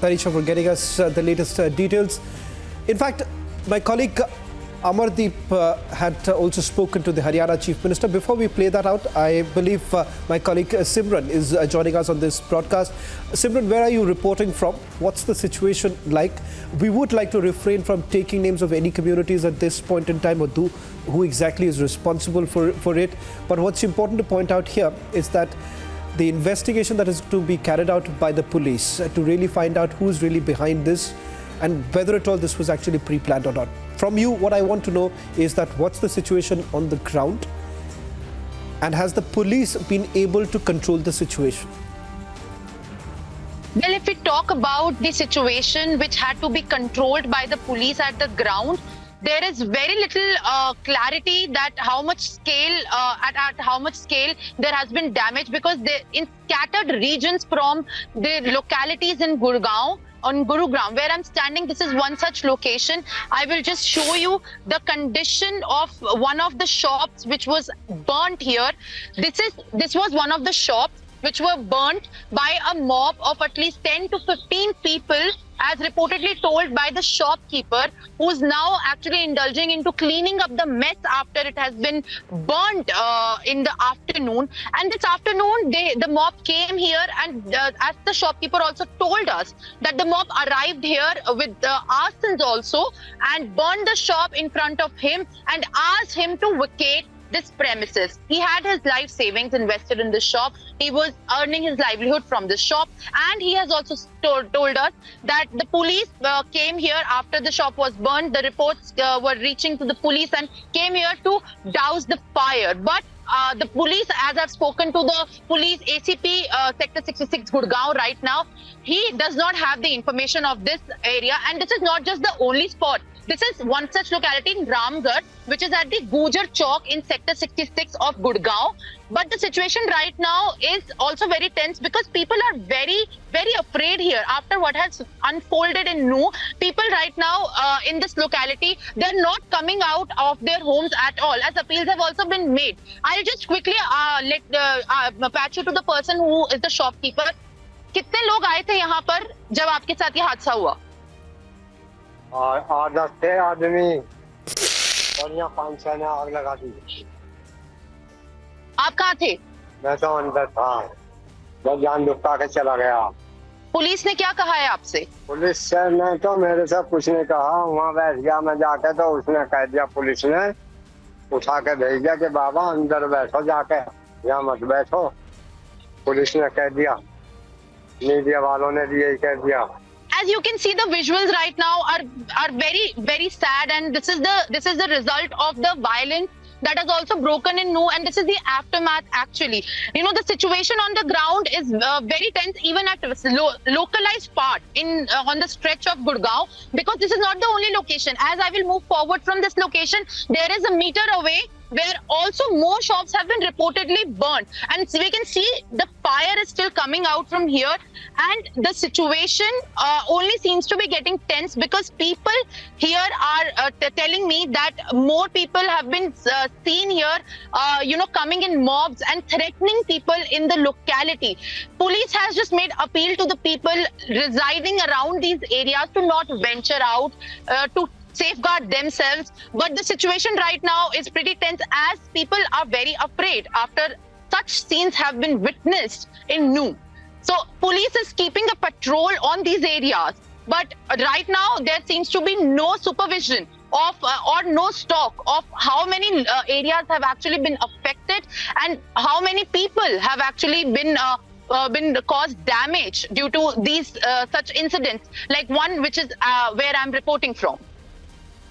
Tarisha, for getting us the latest details. In fact, my colleague Amardeep had also spoken to the Haryana Chief Minister. Before we play that out, I believe my colleague Simran is joining us on this broadcast. Simran, where are you reporting from? What's the situation like? We would like to refrain from taking names of any communities at this point in time or who exactly is responsible for it. But what's important to point out here is that the investigation that is to be carried out by the police to really find out who's really behind this and whether at all this was actually pre-planned or not. From you, what I want to know is that what's the situation on the ground and has the police been able to control the situation? Well, if we talk about the situation which had to be controlled by the police at the ground, there is very little clarity that how much scale at how much scale there has been damage, because in scattered regions from the localities in Gurugram, where I'm standing, this is one such location. I will just show you the condition of one of the shops which was burnt here. This was one of the shops which were burnt by a mob of at least 10 to 15 people, as reportedly told by the shopkeeper, who's now actually indulging into cleaning up the mess after it has been burnt in the afternoon. And this afternoon, the mob came here, and as the shopkeeper also told us, that the mob arrived here with arsons also and burned the shop in front of him and asked him to vacate this premises. He had his life savings invested in this shop. He was earning his livelihood from this shop, and he has also told us that the police came here after the shop was burned. The reports were reaching to the police and came here to douse the fire. But the police, as I've spoken to the police ACP Sector 66 Gurugram right now, he does not have the information of this area. And this is not just the only spot. This is one such locality in Ramgarh, which is at the Gujar Chowk in Sector 66 of Gurugram. But the situation right now is also very tense, because people are very, very afraid here after what has unfolded in Nu. People right now in this locality, they're not coming out of their homes at all, as appeals have also been made. I'll just quickly patch you to the person who is the shopkeeper. कितने लोग आए थे यहाँ पर जब आपके साथ ये हादसा हुआ? 8-10 थे आदमी, और यहाँ 5-6 ने आग लगा दी। आप कहाँ थे? मैं तो अंदर था, मैं जान दुखा के चला गया। पुलिस ने क्या कहा है आपसे? पुलिस से ने तो मेरे से कुछ नहीं कहा, वहाँ बैठ गया मैं जाके, तो उसने कह दिया, पुलिस ने उठा के भेज दिया कि बाबा अंदर बैठो, जाके यहाँ मत बैठो। पुलिस ने कह दिया, मीडिया वालों ने भी यही कह दिया। As you can see, the visuals right now are very, very sad, and this is the result of the violence that has also broken in Nu, and this is the aftermath actually. You know, the situation on the ground is very tense, even at localized part on the stretch of Gurugram, because this is not the only location. As I will move forward from this location, there is a meter away where also more shops have been reportedly burnt, and we can see the fire is still coming out from here, and the situation only seems to be getting tense, because people here are telling me that more people have been seen here, coming in mobs and threatening people in the locality. Police has just made appeal to the people residing around these areas to not venture out, to safeguard themselves. But the situation right now is pretty tense, as people are very afraid after such scenes have been witnessed in Nu. So police is keeping a patrol on these areas, but right now there seems to be no supervision of or no stock of how many areas have actually been affected and how many people have actually been caused damage due to these such incidents, like one which is where I'm reporting from.